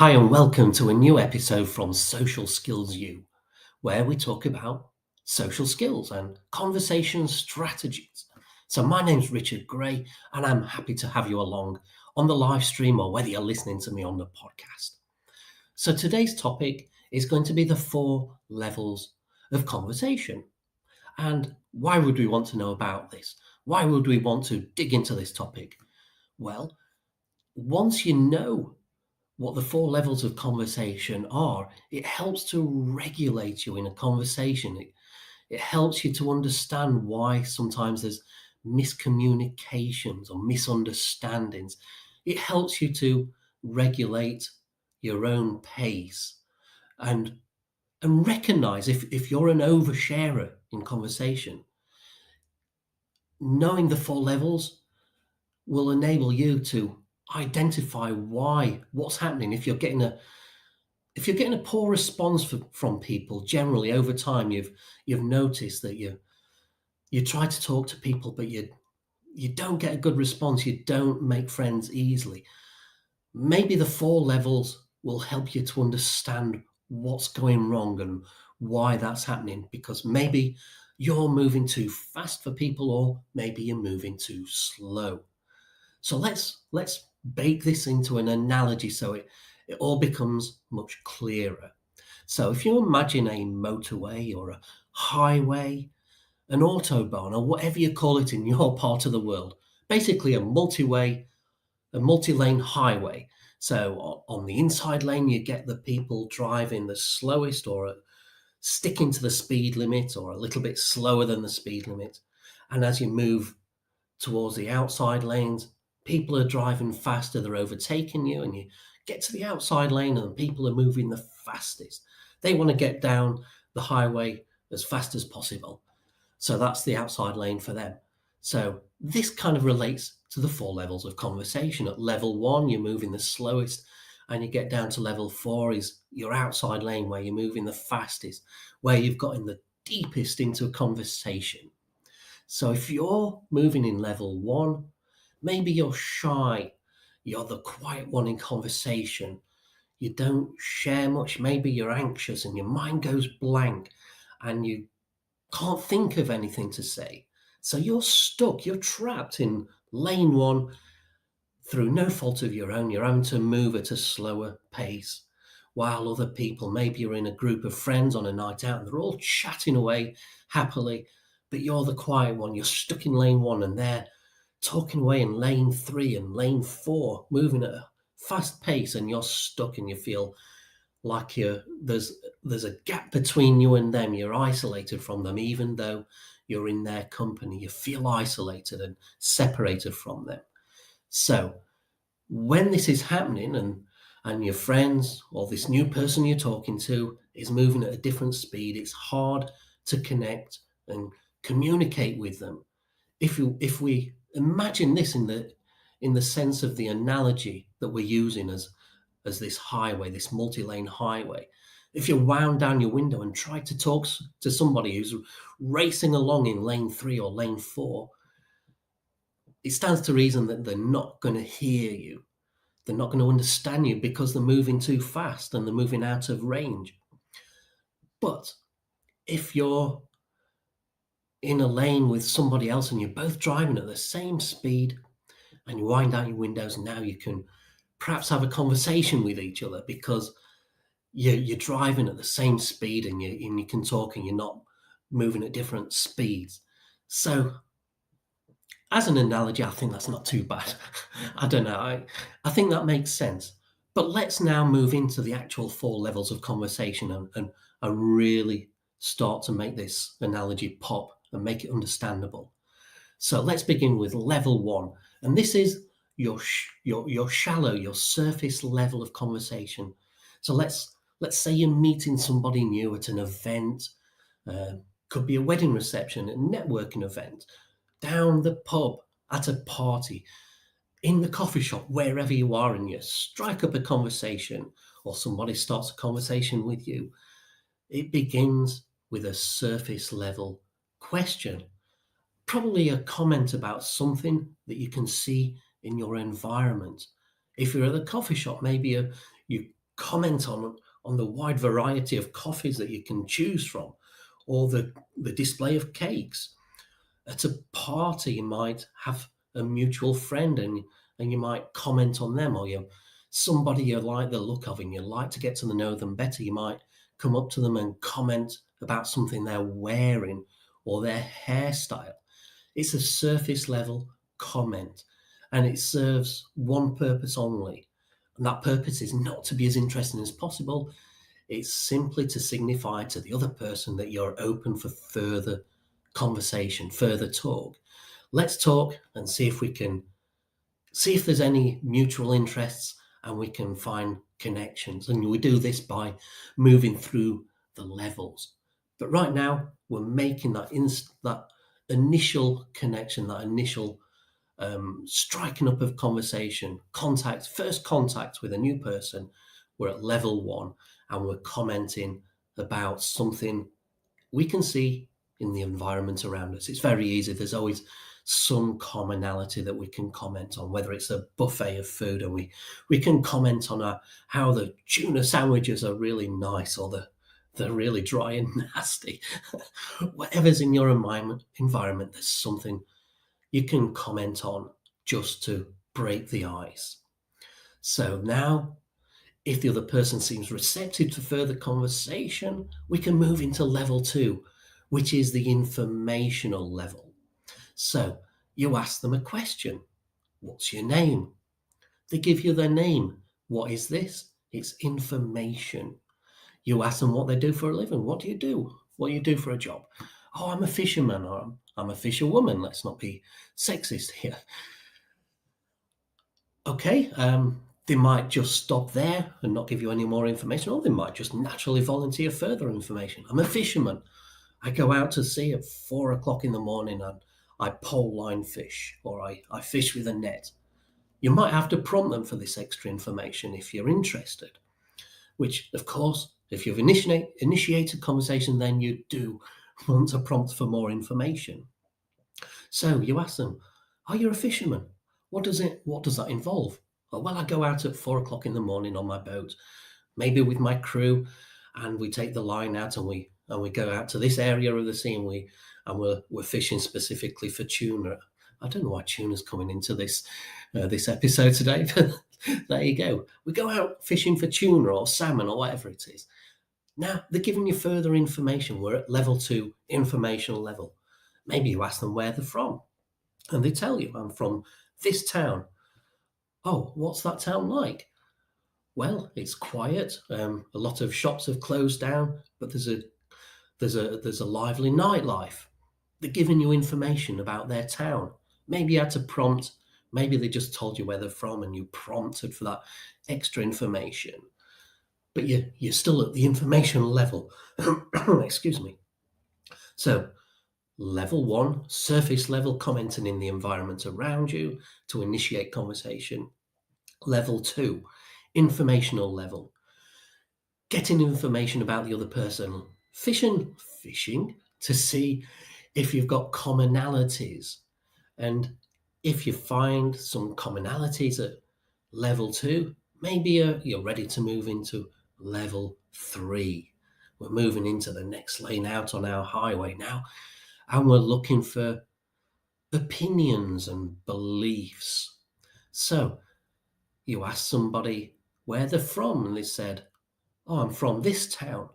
Hi, and welcome to a new episode from Social Skills U, where we talk about social skills and conversation strategies. So, my name's Richard Gray, and I'm happy to have you along on the live stream or whether you're listening to me on the podcast. So, today's topic is going to be the 4 levels of conversation. And why would we want to know about this? Why would we want to dig into this topic? Well, once you know what the 4 levels of conversation are, it helps to regulate you in a conversation. It helps you to understand why sometimes there's miscommunications or misunderstandings. It helps you to regulate your own pace and recognize if you're an oversharer in conversation. Knowing the 4 levels will enable you to identify what's happening. If you're getting a poor response from people generally over time, you've noticed that you try to talk to people, but you don't get a good response. You don't make friends easily. Maybe the 4 levels will help you to understand what's going wrong and why that's happening. Because maybe you're moving too fast for people, or maybe you're moving too slow. So let's bake this into an analogy so it all becomes much clearer. So if you imagine a motorway or a highway, an autobahn, or whatever you call it in your part of the world, basically a multi-lane highway. So on the inside lane, you get the people driving the slowest or sticking to the speed limit or a little bit slower than the speed limit. And as you move towards the outside lanes, people are driving faster, they're overtaking you, and you get to the outside lane and people are moving the fastest. They want to get down the highway as fast as possible. So that's the outside lane for them. So this kind of relates to the 4 levels of conversation. At level 1, you're moving the slowest, and you get down to level 4 is your outside lane where you're moving the fastest, where you've gotten the deepest into a conversation. So if you're moving in level 1, maybe you're shy, you're the quiet one in conversation, you don't share much, maybe you're anxious and your mind goes blank and you can't think of anything to say. So you're stuck, you're trapped in lane 1 through no fault of your own. You're having to move at a slower pace. While other people, maybe you're in a group of friends on a night out and they're all chatting away happily, but you're the quiet one. You're stuck in lane 1 and they're talking away in lane 3 and lane 4, moving at a fast pace, and you're stuck and you feel like there's a gap between you and them. You're isolated from them, even though you're in their company. You feel isolated and separated from them. So when this is happening and your friends or this new person you're talking to is moving at a different speed, it's hard to connect and communicate with them. If we imagine this in the sense of the analogy that we're using as this highway, this multi-lane highway, if you wound down your window and tried to talk to somebody who's racing along in lane 3 or lane 4, it stands to reason that they're not going to hear you. They're not going to understand you because they're moving too fast and they're moving out of range. But if you're in a lane with somebody else and you're both driving at the same speed and you wind out your windows, now you can perhaps have a conversation with each other because you're driving at the same speed and you can talk and you're not moving at different speeds. So as an analogy, I think that's not too bad. I don't know. I think that makes sense. But let's now move into the actual 4 levels of conversation and really start to make this analogy pop and make it understandable. So let's begin with level 1. And this is your shallow, your surface level of conversation. So let's say you're meeting somebody new at an event, could be a wedding reception, a networking event, down the pub, at a party, in the coffee shop, wherever you are, and you strike up a conversation, or somebody starts a conversation with you. It begins with a surface level question, probably a comment about something that you can see in your environment. If you're at the coffee shop, maybe you comment on the wide variety of coffees that you can choose from, or the display of cakes. At a party, you might have a mutual friend, and you might comment on them, or somebody you like the look of and you like to get to know them better. You might come up to them and comment about something they're wearing or their hairstyle. It's a surface level comment, and it serves one purpose only. And that purpose is not to be as interesting as possible. It's simply to signify to the other person that you're open for further conversation, further talk. Let's talk and see if there's any mutual interests, and we can find connections. And we do this by moving through the levels. But right now, we're making that initial connection, that initial striking up of conversation, first contact with a new person. We're at level 1, and we're commenting about something we can see in the environment around us. It's very easy. There's always some commonality that we can comment on, whether it's a buffet of food, and we can comment on how the tuna sandwiches are really nice, or they're really dry and nasty. Whatever's in your environment, there's something you can comment on just to break the ice. So now, if the other person seems receptive to further conversation, we can move into level 2, which is the informational level. So you ask them a question. What's your name? They give you their name. What is this? It's information. You ask them what they do for a living. What do you do? What do you do for a job? Oh, I'm a fisherman, or I'm a fisherwoman. Let's not be sexist here. Okay, they might just stop there and not give you any more information, or they might just naturally volunteer further information. I'm a fisherman. I go out to sea at 4 o'clock in the morning, and I pole line fish, or I fish with a net. You might have to prompt them for this extra information if you're interested, which, of course, if you've initiated conversation, then you do want to prompt for more information. So you ask them, are you a fisherman? What does that involve? Well, I go out at 4 o'clock in the morning on my boat, maybe with my crew, and we take the line out, and we go out to this area of the sea, and we're fishing specifically for tuna. I don't know why tuna's coming into this episode today, but there you go. We go out fishing for tuna or salmon or whatever it is. Now they're giving you further information. We're at level 2, informational level. Maybe you ask them where they're from, and they tell you, I'm from this town. Oh, what's that town like? Well, it's quiet. A lot of shops have closed down, but there's a lively nightlife. They're giving you information about their town. Maybe you had to prompt. Maybe they just told you where they're from, and you prompted for that extra information. But you're still at the information level. Excuse me. So, level 1, surface level, commenting in the environment around you to initiate conversation. Level 2, informational level, getting information about the other person, fishing to see if you've got commonalities. And if you find some commonalities at level 2, maybe you're ready to move into level 3. We're moving into the next lane out on our highway now, and we're looking for opinions and beliefs. So you ask somebody where they're from, and they said, oh, I'm from this town.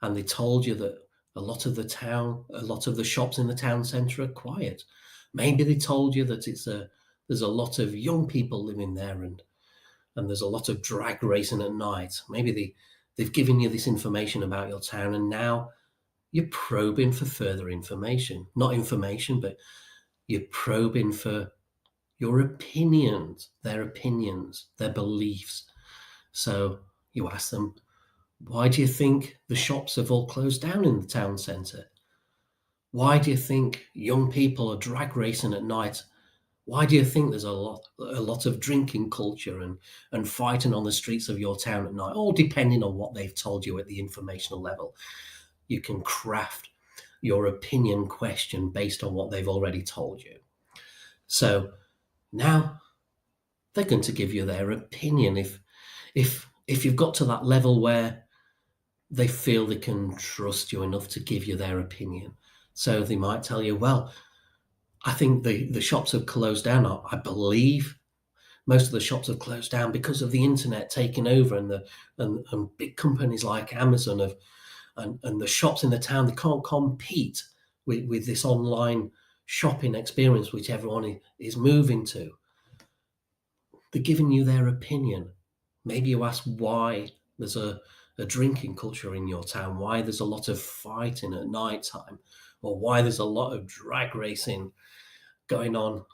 And they told you that a lot of the shops in the town centre are quiet. Maybe they told you that there's a lot of young people living there, and there's a lot of drag racing at night. Maybe they've given you this information about your town, and now you're probing for further information. Not information, but you're probing for your opinions, their beliefs. So you ask them, why do you think the shops have all closed down in the town centre? Why do you think young people are drag racing at night? Why do you think there's a lot of drinking culture and fighting on the streets of your town at night? All depending on what they've told you at the informational level. You can craft your opinion question based on what they've already told you. So now they're going to give you their opinion. If if you've got to that level where they feel they can trust you enough to give you their opinion. So they might tell you, well, I think the shops have closed down. I believe most of the shops have closed down because of the internet taking over, and and big companies like Amazon have, and the shops in the town, they can't compete with this online shopping experience which everyone is moving to. They're giving you their opinion. Maybe you ask why there's a drinking culture in your town, why there's a lot of fighting at night time, or why there's a lot of drag racing going on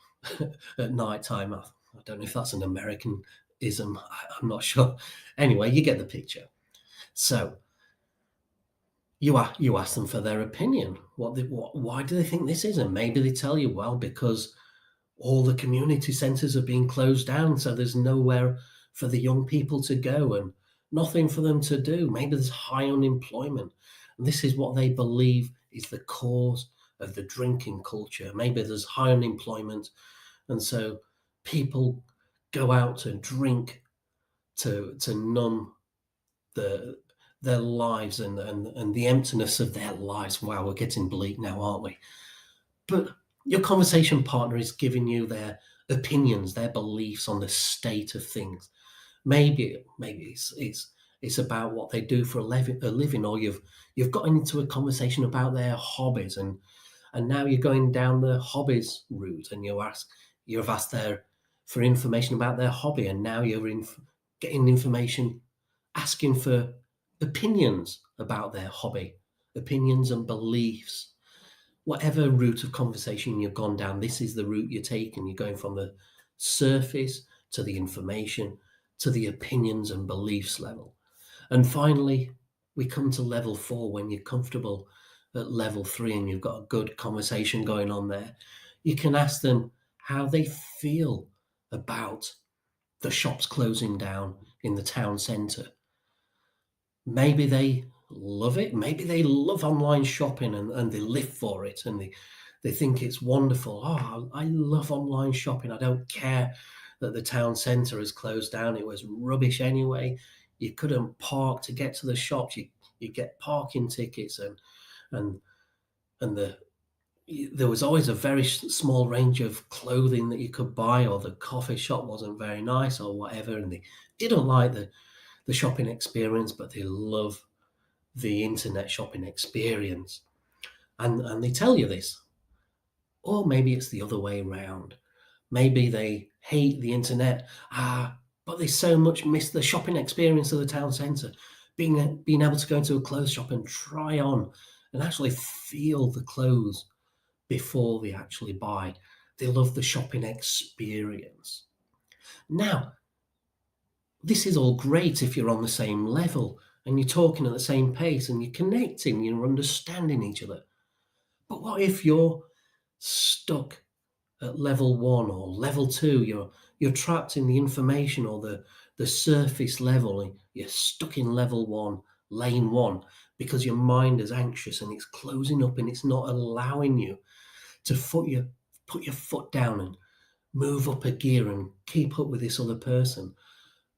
at night time. I don't know if that's an Americanism. I'm not sure. Anyway, you get the picture. So you ask them for their opinion. Why do they think this is? And maybe they tell you, well, because all the community centres are being closed down, so there's nowhere for the young people to go and nothing for them to do. Maybe there's high unemployment. And this is what they believe is the cause of the drinking culture. Maybe there's high unemployment, and so people go out to drink to numb the their lives and the emptiness of their lives. Wow, we're getting bleak now, aren't we? But your conversation partner is giving you their opinions, their beliefs on the state of things. Maybe it's about what they do for a living, or you've gotten into a conversation about their hobbies, and now you're going down the hobbies route, and you've asked their for information about their hobby, and now getting information, asking for opinions about their hobby, opinions and beliefs. Whatever route of conversation you've gone down, this is the route you're taking. You're going from the surface to the information to the opinions and beliefs level. And finally, we come to level 4 when you're comfortable at level 3 and you've got a good conversation going on there. You can ask them how they feel about the shops closing down in the town centre. Maybe they love it. Maybe they love online shopping and they live for it, and they think it's wonderful. Oh, I love online shopping. I don't care that the town centre has closed down. It was rubbish anyway. You couldn't park to get to the shops. You get parking tickets, and and there was always a very small range of clothing that you could buy, or the coffee shop wasn't very nice, or whatever. And they didn't like the shopping experience, but they love the internet shopping experience. And they tell you this. Or maybe it's the other way around. Maybe they hate the internet, but they so much miss the shopping experience of the town centre. Being able to go into a clothes shop and try on and actually feel the clothes before they actually buy. They love the shopping experience. Now, this is all great if you're on the same level and you're talking at the same pace and you're connecting, you're understanding each other. But what if you're stuck at level 1 or level 2? You're trapped in the information or the surface level, and you're stuck in level 1, lane 1, because your mind is anxious and it's closing up and it's not allowing you to put your foot down and move up a gear and keep up with this other person.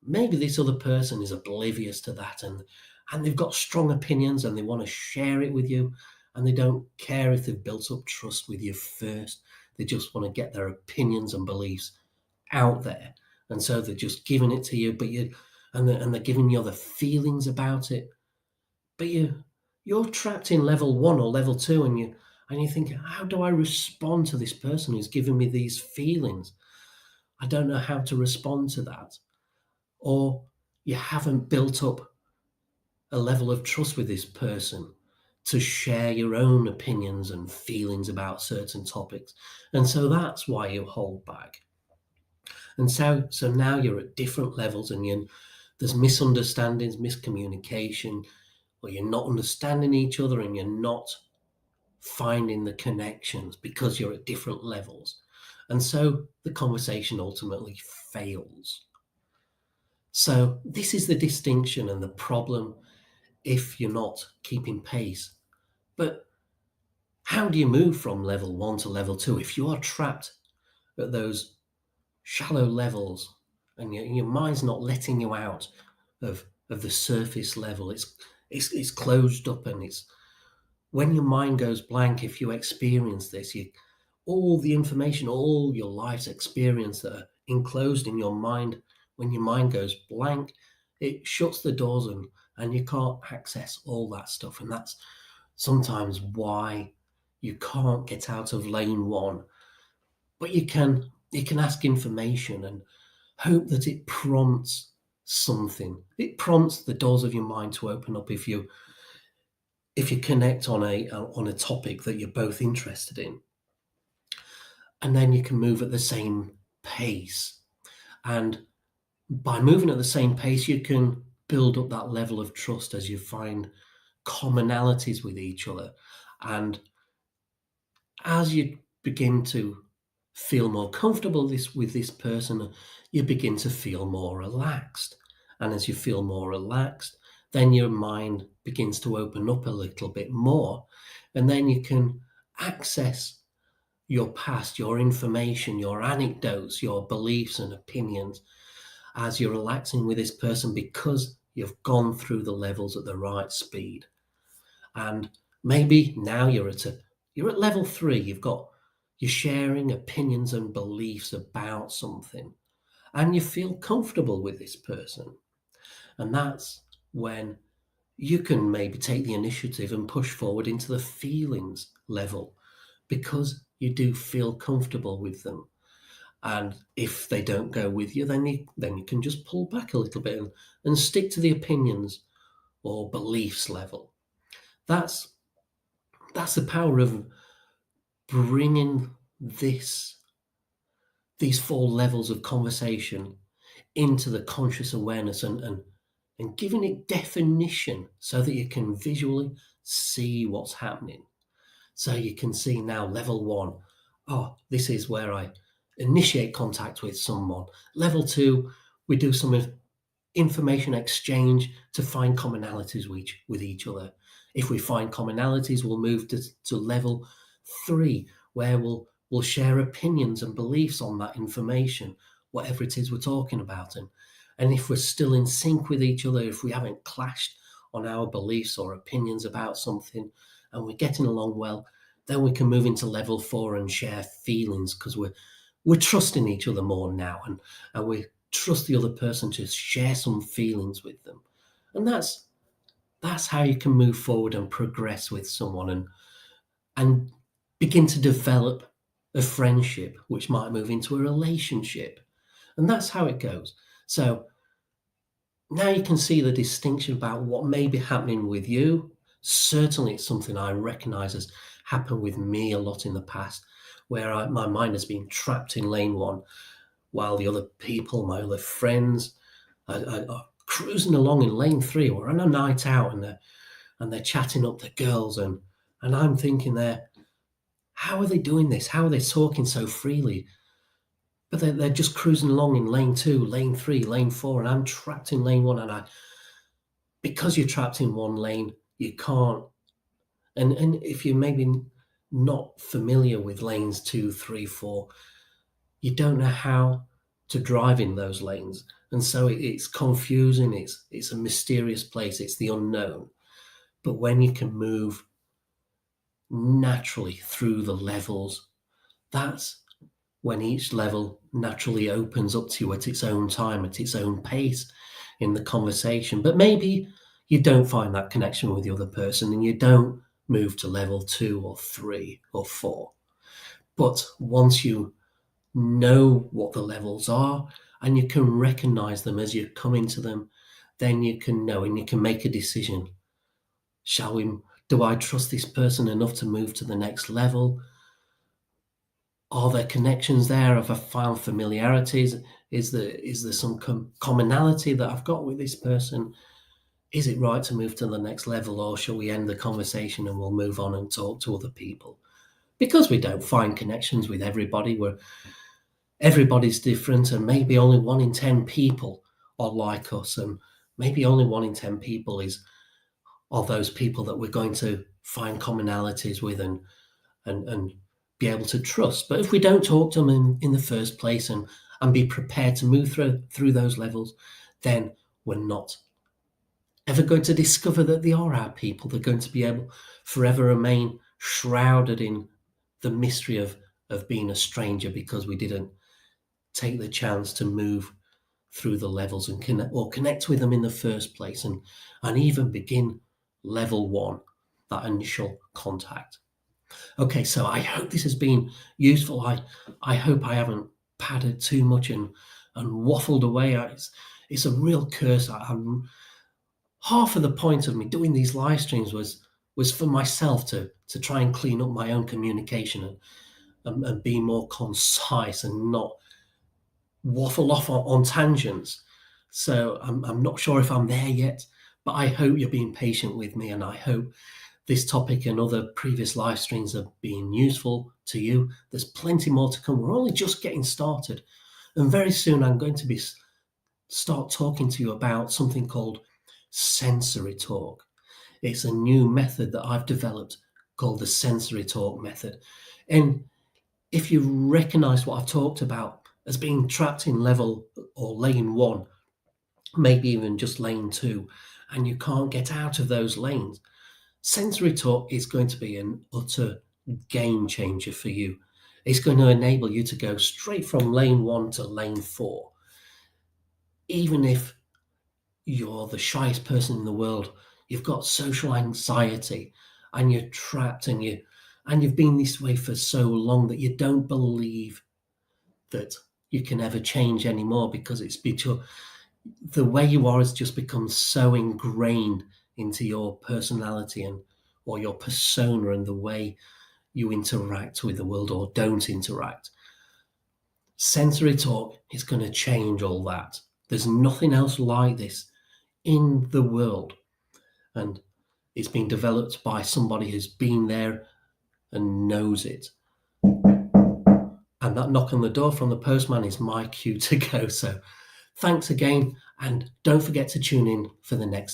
Maybe this other person is oblivious to that, and they've got strong opinions and they want to share it with you, and they don't care if they've built up trust with you first. They just want to get their opinions and beliefs out there, and so they're just giving it to you. And they're giving you the feelings about it. But you're trapped in level 1 or level 2, and you think, how do I respond to this person who's giving me these feelings? I don't know how to respond to that. Or you haven't built up a level of trust with this person to share your own opinions and feelings about certain topics. And so that's why you hold back. And so now you're at different levels, and there's misunderstandings, miscommunication, or you're not understanding each other and you're not finding the connections because you're at different levels. And so the conversation ultimately fails. So this is the distinction and the problem if you're not keeping pace. But how do you move from level 1 to level 2 if you are trapped at those shallow levels and your mind's not letting you out of the surface level. It's closed up, and it's when your mind goes blank. If you experience this, you all the information, all your life's experience that are enclosed in your mind. When your mind goes blank, it shuts the doors, and you can't access all that stuff. And that's sometimes why you can't get out of lane one. But you can ask information and hope that it prompts something. It prompts the doors of your mind to open up if you connect on a topic that you're both interested in. And then you can move at the same pace. And by moving at the same pace, you can build up that level of trust as you find commonalities with each other. And as you begin to feel more comfortable with this person, you begin to feel more relaxed. And as you feel more relaxed, then your mind begins to open up a little bit more. And then you can access your past, your information, your anecdotes, your beliefs and opinions as you're relaxing with this person, because you've gone through the levels at the right speed. And maybe now you're at level 3. You're sharing opinions and beliefs about something, and you feel comfortable with this person. And that's when you can maybe take the initiative and push forward into the feelings level, because you do feel comfortable with them. And if they don't go with you, then you can just pull back a little bit and stick to the opinions or beliefs level. That's the power of bringing these 4 levels of conversation into the conscious awareness, and giving it definition so that you can visually see what's happening. So you can see now level 1, this is where I initiate contact with someone. Level 2, we do some information exchange to find commonalities with each other. If we find commonalities, we'll move to level 3, where we'll share opinions and beliefs on that information, whatever it is we're talking about. And if we're still in sync with each other, if we haven't clashed on our beliefs or opinions about something, and we're getting along well, then we can move into level 4 and share feelings, because we're trusting each other more now, and we trust the other person to share some feelings with them. And that's how you can move forward and progress with someone, and begin to develop a friendship, which might move into a relationship. And that's how it goes. So now you can see the distinction about what may be happening with you. Certainly it's something I recognize has happened with me a lot in the past, where my mind has been trapped in lane 1, while the other people, my other friends, are cruising along in lane 3. We're on a night out, and they're chatting up the girls, and I'm thinking there, how are they doing this? How are they talking so freely? But they're just cruising along in lane 2, lane 3, lane 4, and I'm trapped in lane 1. And because you're trapped in one lane, you can't. And if you're maybe not familiar with lanes 2, 3, 4, you don't know how to drive in those lanes. And so it's confusing. It's a mysterious place. It's the unknown. But when you can move naturally through the levels, that's when each level naturally opens up to you at its own time, at its own pace in the conversation. But maybe you don't find that connection with the other person, and you don't move to level 2 or 3 or 4. But once you know what the levels are, and you can recognize them as you come into them, then you can know, and you can make a decision. Do I trust this person enough to move to the next level? Are there connections there? Have I found familiarities? Is there some commonality that I've got with this person? Is it right to move to the next level, or shall we end the conversation and we'll move on and talk to other people? Because we don't find connections with everybody. Everybody's different, and maybe only 1 in 10 people are like us, and maybe only 1 in 10 people are those people that we're going to find commonalities with and be able to trust. But if we don't talk to them in the first place, and be prepared to move through those levels, then we're not ever going to discover that they are our people. They're going to be able forever remain shrouded in the mystery of being a stranger because we didn't take the chance to move through the levels and connect with them in the first place, and even begin level one, that initial contact. Okay, so I hope this has been useful. I hope I haven't padded too much and waffled away. It's a real curse. Half of the point of me doing these live streams was for myself to try and clean up my own communication and be more concise and not waffle off on tangents. So I'm not sure if I'm there yet, but I hope you're being patient with me, and I hope this topic and other previous live streams have been useful to you. There's plenty more to come. We're only just getting started, and very soon I'm going to start talking to you about something called sensory talk. It's a new method that I've developed called the sensory talk method. And if you recognize what I've talked about as being trapped in level or lane one, maybe even just lane two, and you can't get out of those lanes, sensory talk is going to be an utter game changer for you. It's going to enable you to go straight from lane one to lane four. Even if you're the shyest person in the world, you've got social anxiety, and you're trapped, and you've been this way for so long that you don't believe that you can ever change anymore, because the way you are has just become so ingrained into your personality or your persona and the way you interact with the world or don't interact. Sensory talk is going to change all that. There's nothing else like this in the world, and it's been developed by somebody who's been there and knows it. And that knock on the door from the postman is my cue to go. So thanks again, and don't forget to tune in for the next